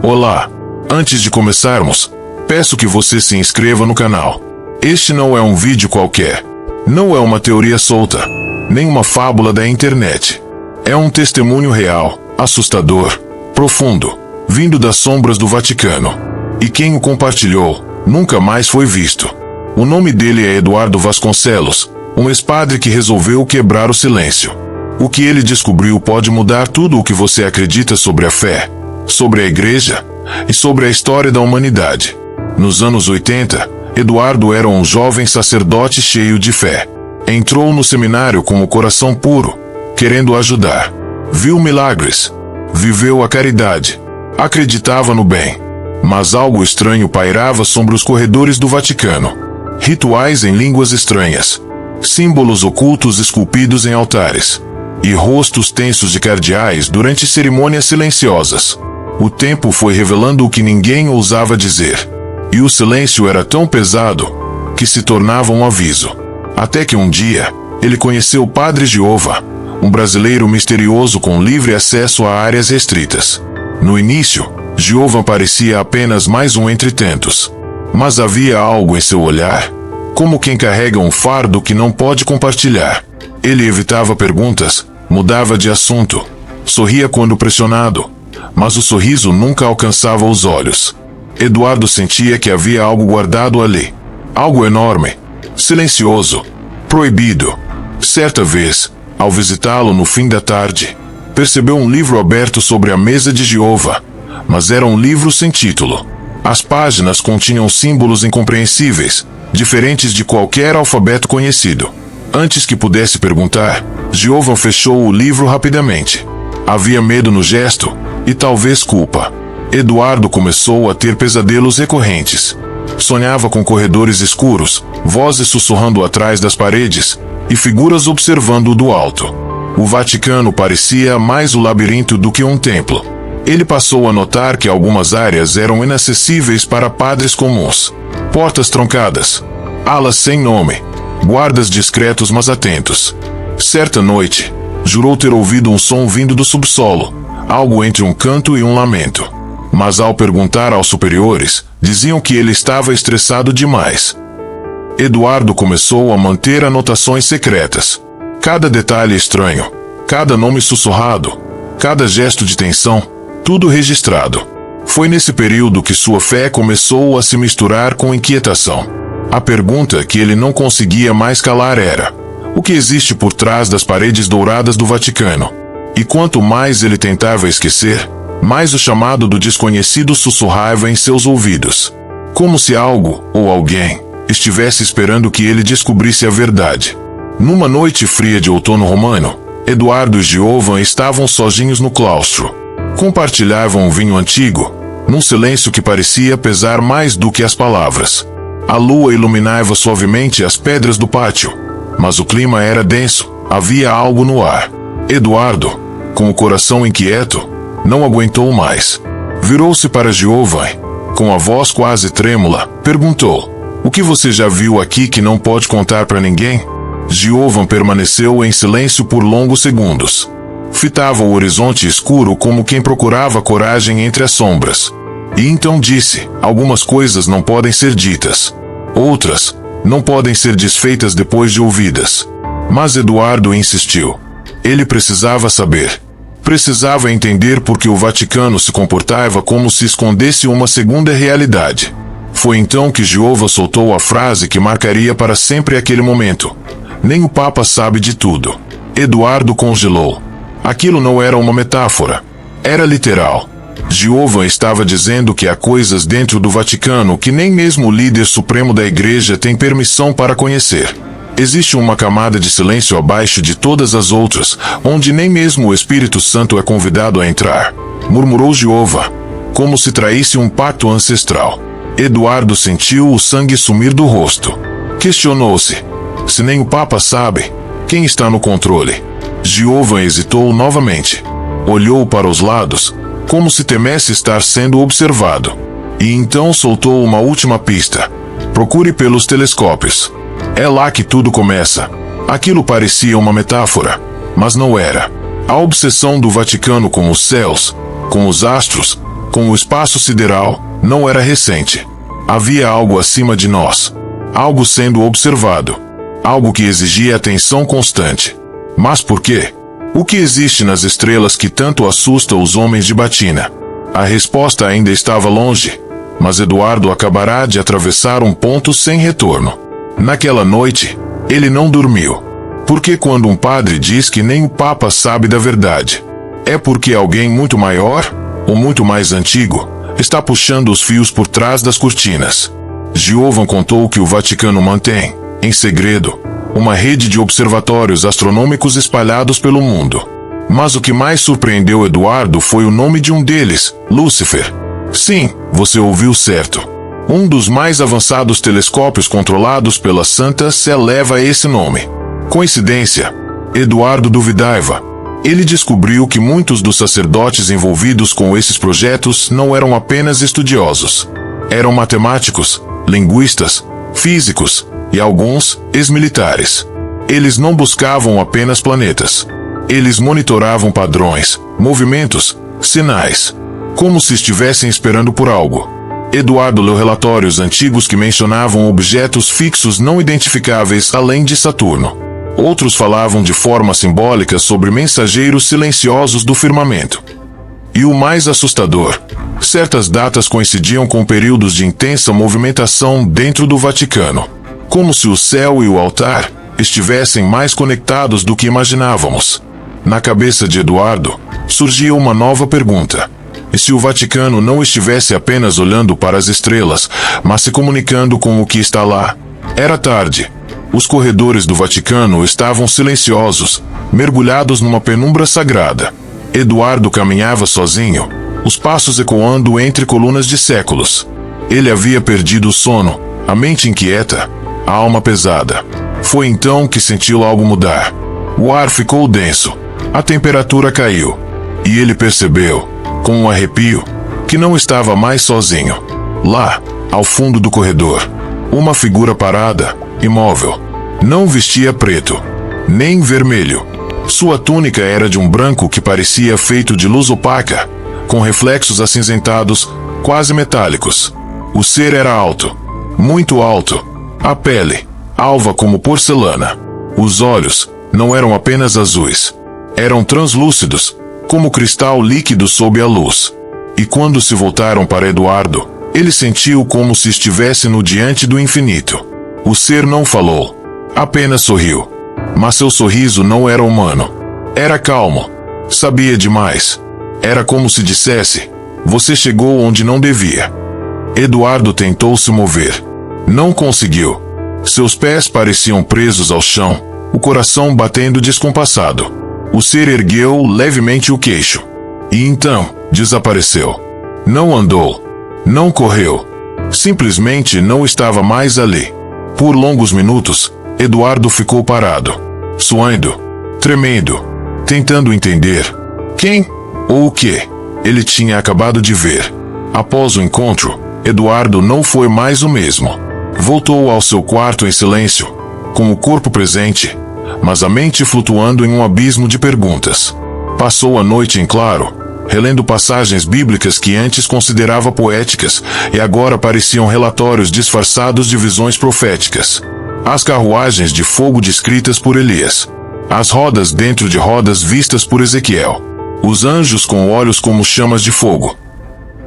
Olá! Antes de começarmos, peço que você se inscreva no canal. Este não é um vídeo qualquer. Não é uma teoria solta, nem uma fábula da internet. É um testemunho real, assustador, profundo, vindo das sombras do Vaticano. E quem o compartilhou, nunca mais foi visto. O nome dele é Eduardo Vasconcelos, um ex-padre que resolveu quebrar o silêncio. O que ele descobriu pode mudar tudo o que você acredita sobre a fé, sobre a igreja e sobre a história da humanidade. Nos anos 80, Eduardo era um jovem sacerdote cheio de fé. Entrou no seminário com o coração puro, querendo ajudar. Viu milagres, viveu a caridade, acreditava no bem. Mas algo estranho pairava sobre os corredores do Vaticano. Rituais em línguas estranhas, símbolos ocultos esculpidos em altares, e rostos tensos de cardeais durante cerimônias silenciosas. O tempo foi revelando o que ninguém ousava dizer. E o silêncio era tão pesado que se tornava um aviso. Até que um dia, ele conheceu o Padre Jeová, um brasileiro misterioso com livre acesso a áreas restritas. No início, Jeová parecia apenas mais um entre tantos. Mas havia algo em seu olhar, como quem carrega um fardo que não pode compartilhar. Ele evitava perguntas, mudava de assunto, sorria quando pressionado, mas o sorriso nunca alcançava os olhos. Eduardo sentia que havia algo guardado ali. Algo enorme, silencioso, proibido. Certa vez, ao visitá-lo no fim da tarde, percebeu um livro aberto sobre a mesa de Jeová, mas era um livro sem título. As páginas continham símbolos incompreensíveis, diferentes de qualquer alfabeto conhecido. Antes que pudesse perguntar, Jeová fechou o livro rapidamente. Havia medo no gesto, e talvez culpa. Eduardo começou a ter pesadelos recorrentes. Sonhava com corredores escuros, vozes sussurrando atrás das paredes, e figuras observando-o do alto. O Vaticano parecia mais o labirinto do que um templo. Ele passou a notar que algumas áreas eram inacessíveis para padres comuns. Portas troncadas, alas sem nome, guardas discretos mas atentos. Certa noite, jurou ter ouvido um som vindo do subsolo, algo entre um canto e um lamento. Mas ao perguntar aos superiores, diziam que ele estava estressado demais. Eduardo começou a manter anotações secretas. Cada detalhe estranho, cada nome sussurrado, cada gesto de tensão, tudo registrado. Foi nesse período que sua fé começou a se misturar com inquietação. A pergunta que ele não conseguia mais calar era: o que existe por trás das paredes douradas do Vaticano? E quanto mais ele tentava esquecer, mais o chamado do desconhecido sussurrava em seus ouvidos. Como se algo, ou alguém, estivesse esperando que ele descobrisse a verdade. Numa noite fria de outono romano, Eduardo e Jeová estavam sozinhos no claustro. Compartilhavam um vinho antigo, num silêncio que parecia pesar mais do que as palavras. A lua iluminava suavemente as pedras do pátio, mas o clima era denso, havia algo no ar. Eduardo, com o coração inquieto, não aguentou mais. Virou-se para Jeová, com a voz quase trêmula, perguntou: o que você já viu aqui que não pode contar para ninguém? Jeová permaneceu em silêncio por longos segundos. Fitava o horizonte escuro como quem procurava coragem entre as sombras. E então disse: algumas coisas não podem ser ditas. Outras não podem ser desfeitas depois de ouvidas. Mas Eduardo insistiu. Ele precisava saber. Precisava entender por que o Vaticano se comportava como se escondesse uma segunda realidade. Foi então que Jeová soltou a frase que marcaria para sempre aquele momento: nem o Papa sabe de tudo. Eduardo congelou. Aquilo não era uma metáfora. Era literal. Jeová estava dizendo que há coisas dentro do Vaticano que nem mesmo o líder supremo da igreja tem permissão para conhecer. Existe uma camada de silêncio abaixo de todas as outras, onde nem mesmo o Espírito Santo é convidado a entrar. Murmurou Jeová, como se traísse um pacto ancestral. Eduardo sentiu o sangue sumir do rosto. Questionou-se: se nem o Papa sabe, quem está no controle? Jeová hesitou novamente. Olhou para os lados, como se temesse estar sendo observado. E então soltou uma última pista: procure pelos telescópios. É lá que tudo começa. Aquilo parecia uma metáfora, mas não era. A obsessão do Vaticano com os céus, com os astros, Com o espaço sideral, não era recente. Havia algo acima de nós. Algo sendo observado. Algo que exigia atenção constante. Mas por quê? O que existe nas estrelas que tanto assusta os homens de batina? A resposta ainda estava longe, mas Eduardo acabará de atravessar um ponto sem retorno. Naquela noite, ele não dormiu. Porque quando um padre diz que nem o Papa sabe da verdade, é porque alguém muito maior, ou muito mais antigo, está puxando os fios por trás das cortinas. Giovan contou que o Vaticano mantém, em segredo, uma rede de observatórios astronômicos espalhados pelo mundo. Mas o que mais surpreendeu Eduardo foi o nome de um deles, Lúcifer. Sim, você ouviu certo. Um dos mais avançados telescópios controlados pela Santa Sé leva esse nome. Coincidência? Eduardo duvidava. Ele descobriu que muitos dos sacerdotes envolvidos com esses projetos não eram apenas estudiosos. Eram matemáticos, linguistas, físicos e alguns, ex-militares. Eles não buscavam apenas planetas. Eles monitoravam padrões, movimentos, sinais, como se estivessem esperando por algo. Eduardo leu relatórios antigos que mencionavam objetos fixos não identificáveis além de Saturno. Outros falavam de forma simbólica sobre mensageiros silenciosos do firmamento. E o mais assustador, certas datas coincidiam com períodos de intensa movimentação dentro do Vaticano, como se o céu e o altar estivessem mais conectados do que imaginávamos. Na cabeça de Eduardo, surgia uma nova pergunta. E se o Vaticano não estivesse apenas olhando para as estrelas, mas se comunicando com o que está lá? Era tarde. Os corredores do Vaticano estavam silenciosos, mergulhados numa penumbra sagrada. Eduardo caminhava sozinho, os passos ecoando entre colunas de séculos. Ele havia perdido o sono, a mente inquieta, a alma pesada. Foi então que sentiu algo mudar. O ar ficou denso, a temperatura caiu, e ele percebeu, com um arrepio, que não estava mais sozinho. Lá, ao fundo do corredor, uma figura parada, imóvel. Não vestia preto, nem vermelho. Sua túnica era de um branco que parecia feito de luz opaca, com reflexos acinzentados, quase metálicos. O ser era alto, muito alto. A pele, alva como porcelana. Os olhos não eram apenas azuis. Eram translúcidos, como cristal líquido sob a luz. E quando se voltaram para Eduardo, ele sentiu como se estivesse no diante do infinito. O ser não falou, apenas sorriu. Mas seu sorriso não era humano. Era calmo. Sabia demais. Era como se dissesse, você chegou onde não devia. Eduardo tentou se mover. Não conseguiu. Seus pés pareciam presos ao chão, o coração batendo descompassado. O ser ergueu levemente o queixo. E então, desapareceu. Não andou. Não correu. Simplesmente não estava mais ali. Por longos minutos, Eduardo ficou parado, suando, tremendo, tentando entender quem ou o que ele tinha acabado de ver. Após o encontro, Eduardo não foi mais o mesmo. Voltou ao seu quarto em silêncio, com o corpo presente, mas a mente flutuando em um abismo de perguntas. Passou a noite em claro, relendo passagens bíblicas que antes considerava poéticas e agora pareciam relatórios disfarçados de visões proféticas. As carruagens de fogo descritas por Elias. As rodas dentro de rodas vistas por Ezequiel. Os anjos com olhos como chamas de fogo.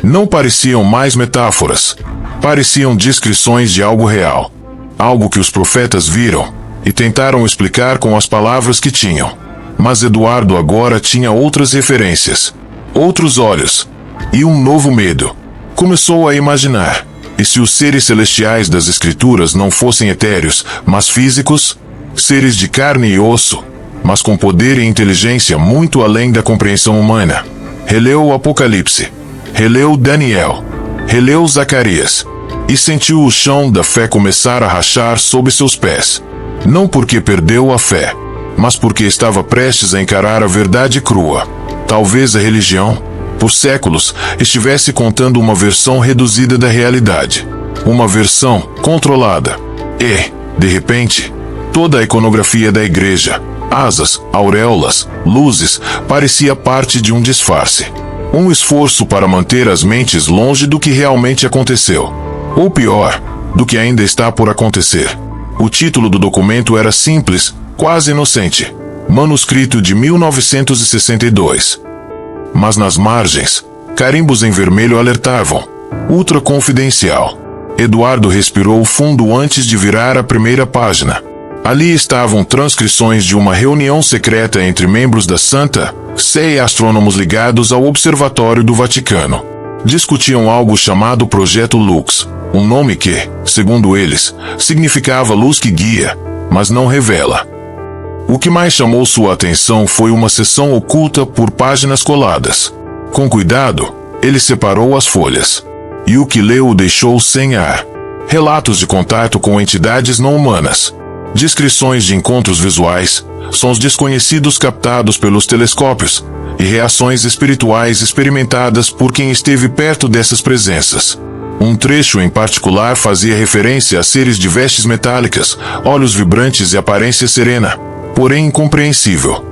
Não pareciam mais metáforas. Pareciam descrições de algo real. Algo que os profetas viram e tentaram explicar com as palavras que tinham. Mas Eduardo agora tinha outras referências. Outros olhos. E um novo medo. Começou a imaginar. E se os seres celestiais das Escrituras não fossem etéreos, mas físicos? Seres de carne e osso, mas com poder e inteligência muito além da compreensão humana. Releu o Apocalipse. Releu Daniel. Releu Zacarias. E sentiu o chão da fé começar a rachar sob seus pés. Não porque perdeu a fé, mas porque estava prestes a encarar a verdade crua. Talvez a religião, por séculos, estivesse contando uma versão reduzida da realidade. Uma versão controlada. E, de repente, toda a iconografia da igreja, asas, auréolas, luzes, parecia parte de um disfarce. Um esforço para manter as mentes longe do que realmente aconteceu. Ou pior, do que ainda está por acontecer. O título do documento era simples, quase inocente. Manuscrito de 1962. Mas nas margens, carimbos em vermelho alertavam. Ultra confidencial. Eduardo respirou fundo antes de virar a primeira página. Ali estavam transcrições de uma reunião secreta entre membros da Santa Sé e astrônomos ligados ao Observatório do Vaticano. Discutiam algo chamado Projeto Lux, um nome que, segundo eles, significava luz que guia, mas não revela. O que mais chamou sua atenção foi uma seção oculta por páginas coladas. Com cuidado, ele separou as folhas. E o que leu o deixou sem ar. Relatos de contato com entidades não humanas. Descrições de encontros visuais, sons desconhecidos captados pelos telescópios, e reações espirituais experimentadas por quem esteve perto dessas presenças. Um trecho em particular fazia referência a seres de vestes metálicas, olhos vibrantes e aparência serena, porém incompreensível.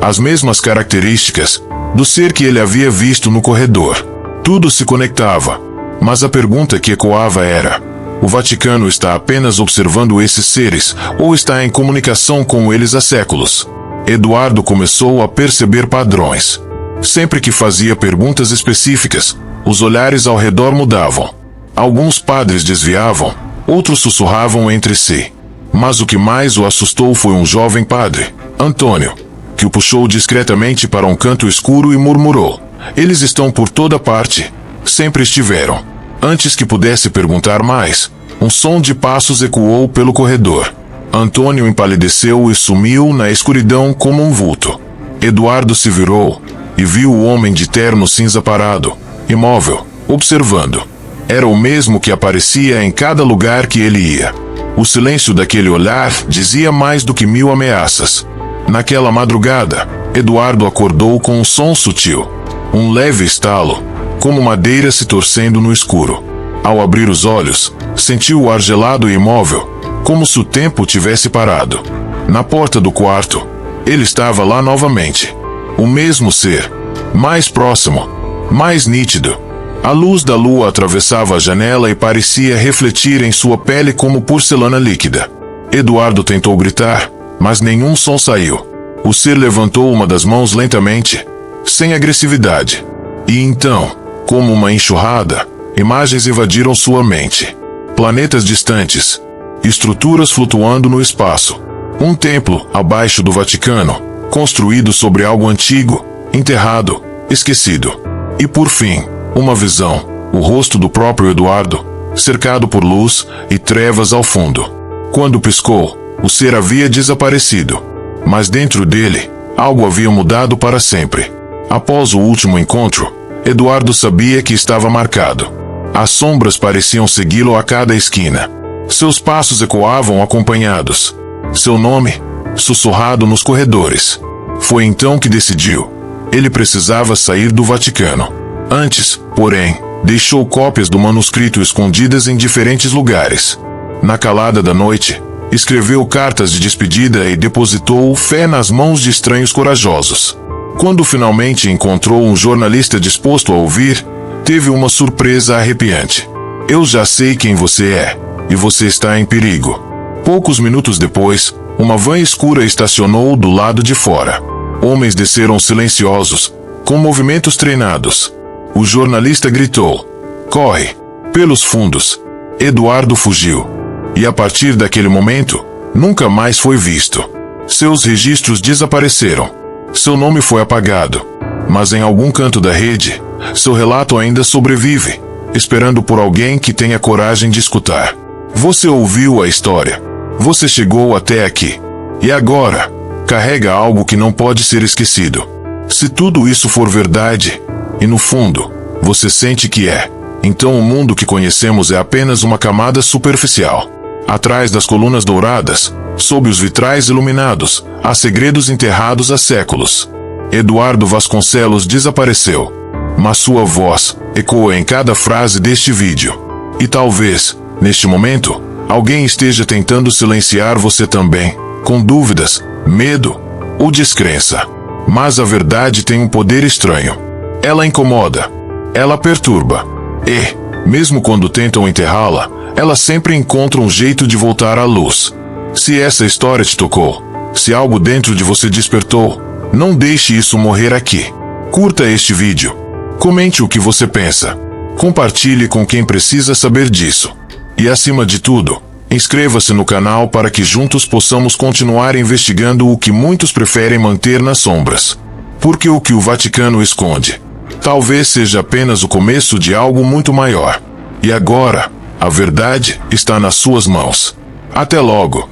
As mesmas características do ser que ele havia visto no corredor. Tudo se conectava, mas a pergunta que ecoava era: o Vaticano está apenas observando esses seres, ou está em comunicação com eles há séculos? Eduardo começou a perceber padrões. Sempre que fazia perguntas específicas, os olhares ao redor mudavam. Alguns padres desviavam, outros sussurravam entre si. Mas o que mais o assustou foi um jovem padre, Antônio, que o puxou discretamente para um canto escuro e murmurou: eles estão por toda parte. Sempre estiveram. Antes que pudesse perguntar mais, um som de passos ecoou pelo corredor. Antônio empalideceu e sumiu na escuridão como um vulto. Eduardo se virou e viu o homem de terno cinza parado, imóvel, observando. Era o mesmo que aparecia em cada lugar que ele ia. O silêncio daquele olhar dizia mais do que 1000 ameaças. Naquela madrugada, Eduardo acordou com um som sutil. Um leve estalo, como madeira se torcendo no escuro. Ao abrir os olhos, sentiu o ar gelado e imóvel, como se o tempo tivesse parado. Na porta do quarto, ele estava lá novamente. O mesmo ser, mais próximo, mais nítido. A luz da lua atravessava a janela e parecia refletir em sua pele como porcelana líquida. Eduardo tentou gritar, mas nenhum som saiu. O ser levantou uma das mãos lentamente, sem agressividade. E então, como uma enxurrada, imagens invadiram sua mente. Planetas distantes, estruturas flutuando no espaço. Um templo, abaixo do Vaticano, construído sobre algo antigo, enterrado, esquecido. E por fim, uma visão, o rosto do próprio Eduardo, cercado por luz e trevas ao fundo. Quando piscou, o ser havia desaparecido. Mas dentro dele, algo havia mudado para sempre. Após o último encontro, Eduardo sabia que estava marcado. As sombras pareciam segui-lo a cada esquina. Seus passos ecoavam acompanhados. Seu nome, sussurrado nos corredores. Foi então que decidiu. Ele precisava sair do Vaticano. Antes, porém, deixou cópias do manuscrito escondidas em diferentes lugares. Na calada da noite, escreveu cartas de despedida e depositou fé nas mãos de estranhos corajosos. Quando finalmente encontrou um jornalista disposto a ouvir, teve uma surpresa arrepiante. Eu já sei quem você é, e você está em perigo. Poucos minutos depois, uma van escura estacionou do lado de fora. Homens desceram silenciosos, com movimentos treinados. O jornalista gritou: corre! Pelos fundos. Eduardo fugiu. E a partir daquele momento, nunca mais foi visto. Seus registros desapareceram. Seu nome foi apagado. Mas em algum canto da rede, seu relato ainda sobrevive, esperando por alguém que tenha coragem de escutar. Você ouviu a história. Você chegou até aqui. E agora, carrega algo que não pode ser esquecido. Se tudo isso for verdade, e no fundo, você sente que é, então o mundo que conhecemos é apenas uma camada superficial. Atrás das colunas douradas, sob os vitrais iluminados, há segredos enterrados há séculos. Eduardo Vasconcelos desapareceu. Mas sua voz ecoa em cada frase deste vídeo. E talvez, neste momento, alguém esteja tentando silenciar você também, com dúvidas, medo ou descrença. Mas a verdade tem um poder estranho. Ela incomoda. Ela perturba. E, mesmo quando tentam enterrá-la, ela sempre encontra um jeito de voltar à luz. Se essa história te tocou, se algo dentro de você despertou, não deixe isso morrer aqui. Curta este vídeo. Comente o que você pensa. Compartilhe com quem precisa saber disso. E acima de tudo, inscreva-se no canal para que juntos possamos continuar investigando o que muitos preferem manter nas sombras. Porque o que o Vaticano esconde talvez seja apenas o começo de algo muito maior. E agora, a verdade está nas suas mãos. Até logo!